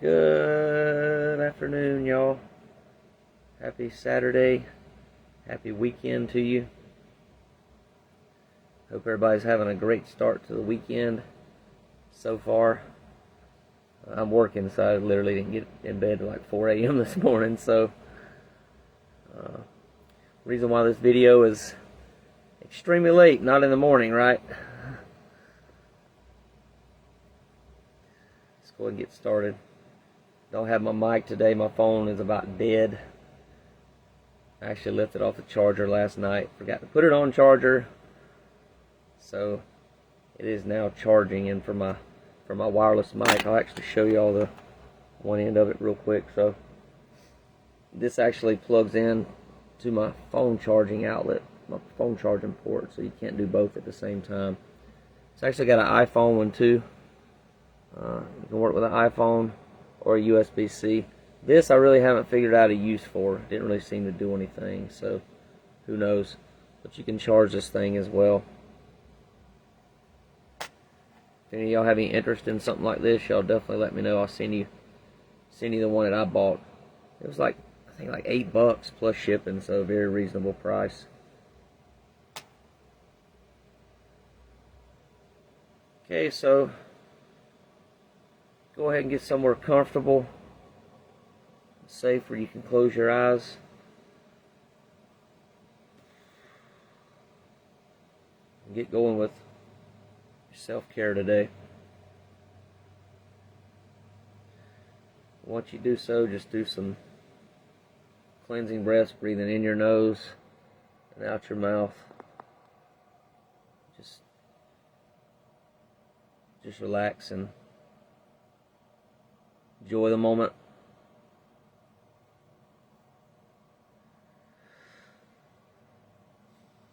Good afternoon, y'all. Happy Saturday. Happy weekend to you. Hope everybody's having a great start to the weekend so far. I'm working, so I literally didn't get in bed till like 4 a.m. this morning, so reason why this video is extremely late, not in the morning, right? Let's go ahead and get started. Don't have my mic today. My phone is about dead. I actually left it off the charger last night. Forgot to put it on charger. So it is now charging. And for my wireless mic, I'll actually show you all the one end of it real quick. So this actually plugs in to my phone charging outlet, my phone charging port. So you can't do both at the same time. It's actually got an iPhone one too. You can work with an iPhone or a USB-C. This I really haven't figured out a use for. Didn't really seem to do anything, so who knows. But you can charge this thing as well. If any of y'all have any interest in something like this, y'all definitely let me know. I'll send you the one that I bought. It was like, I think like $8 plus shipping, so a very reasonable price. Okay, so go ahead and get somewhere comfortable, safe, where you can close your eyes. And get going with your self-care today. Once you do so, just do some cleansing breaths, breathing in your nose and out your mouth. Just relax and enjoy the moment.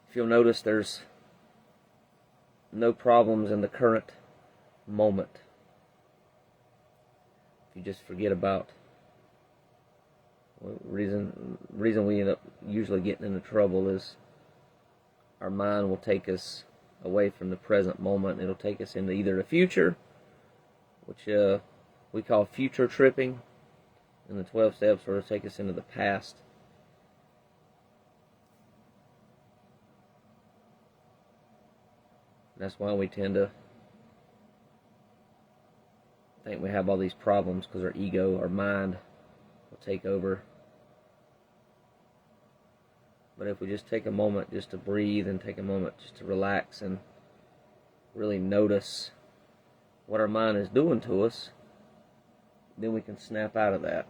If you'll notice, there's no problems in the current moment. If you just forget about reason we end up usually getting into trouble is our mind will take us away from the present moment. It'll take us into either the future, which we call future tripping, and the 12 steps will take us into the past. That's why we tend to think we have all these problems, because our ego, our mind, will take over. But if we just take a moment just to breathe and take a moment just to relax and really notice what our mind is doing to us, then we can snap out of that.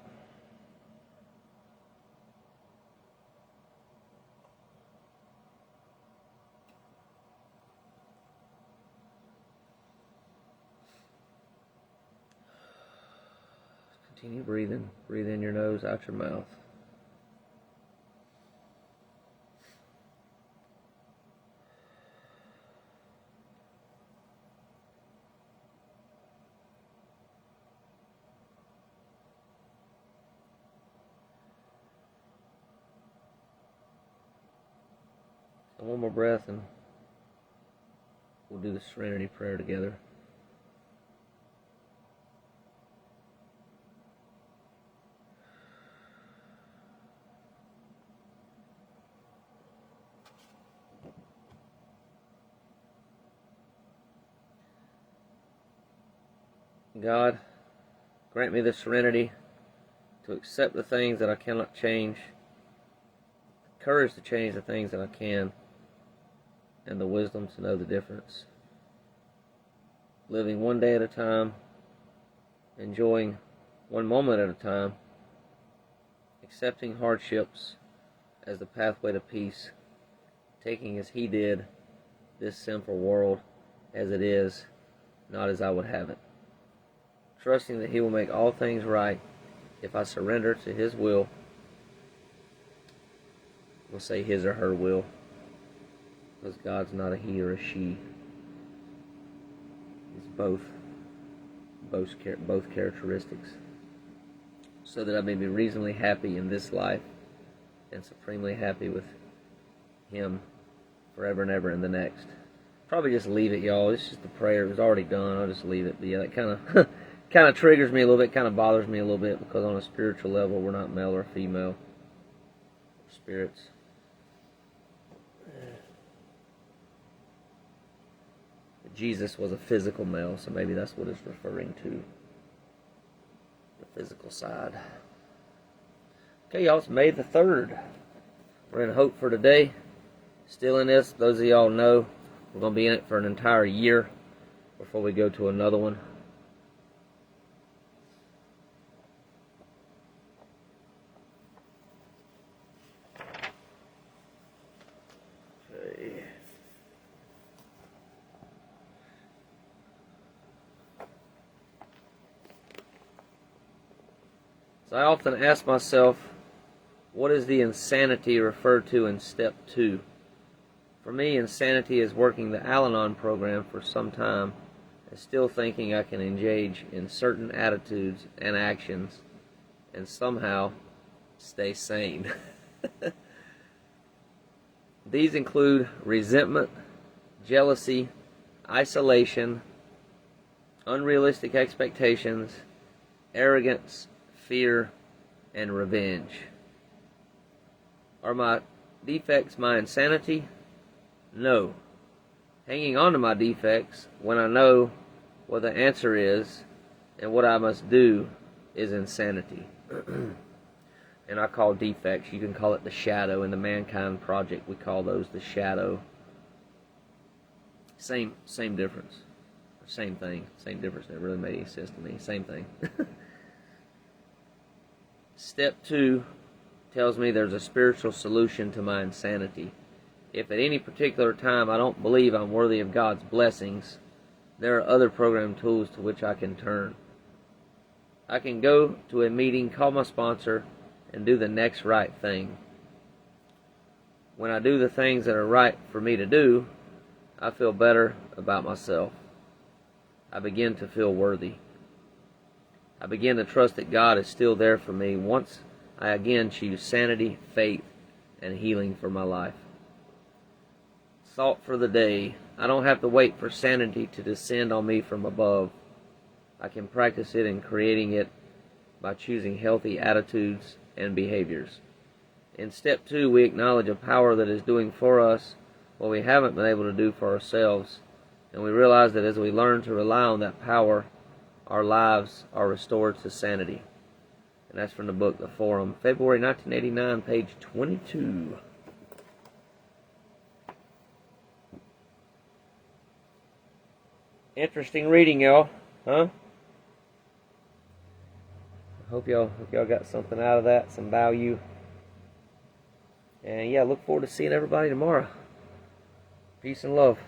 Continue breathing. Breathe in your nose, out your mouth. One more breath and we'll do the Serenity prayer together. God, grant me the serenity to accept the things that I cannot change, the courage to change the things that I can, and the wisdom to know the difference. Living one day at a time, enjoying one moment at a time, accepting hardships as the pathway to peace, taking as He did this sinful world as it is, not as I would have it. Trusting that He will make all things right if I surrender to His will. We'll say His or her will, because God's not a he or a she. He's both characteristics. So that I may be reasonably happy in this life and supremely happy with Him forever and ever in the next. Probably just leave it, y'all. It's just a prayer. It was already done. I'll just leave it. But yeah, that kind kind of triggers me a little bit, kind of bothers me a little bit, because on a spiritual level, we're not male or female. We're spirits. Jesus was a physical male, so maybe that's what it's referring to. The physical side. Okay, y'all, it's May the 3rd. We're in Hope for Today. Still in this. Those of y'all know we're going to be in it for an entire year before we go to another one. Okay. So I often ask myself, what is the insanity referred to in step 2? For me, insanity is working the Al-Anon program for some time and still thinking I can engage in certain attitudes and actions and somehow stay sane. These include resentment, jealousy, isolation, unrealistic expectations, arrogance, fear, and revenge. Are my defects my insanity? No. Hanging on to my defects when I know what the answer is and what I must do is insanity. And I call defects, you can call it the shadow. In the Mankind Project, we call those the shadow. Same difference. Same thing. Same difference. That really made any sense to me. Same thing. Step 2 tells me there's a spiritual solution to my insanity. If at any particular time I don't believe I'm worthy of God's blessings, there are other program tools to which I can turn. I can go to a meeting, call my sponsor, and do the next right thing. When I do the things that are right for me to do, I feel better about myself. I begin to feel worthy. I begin to trust that God is still there for me once I again choose sanity, faith, and healing for my life. Thought for the day. I don't have to wait for sanity to descend on me from above. I can practice it in creating it by choosing healthy attitudes and behaviors. In step 2, we acknowledge a power that is doing for us what we haven't been able to do for ourselves, and we realize that as we learn to rely on that power, our lives are restored to sanity. And that's from the book The Forum, February 1989, page 22. Interesting reading, y'all, huh? Hope y'all got something out of that, some value. And yeah, look forward to seeing everybody tomorrow. Peace and love.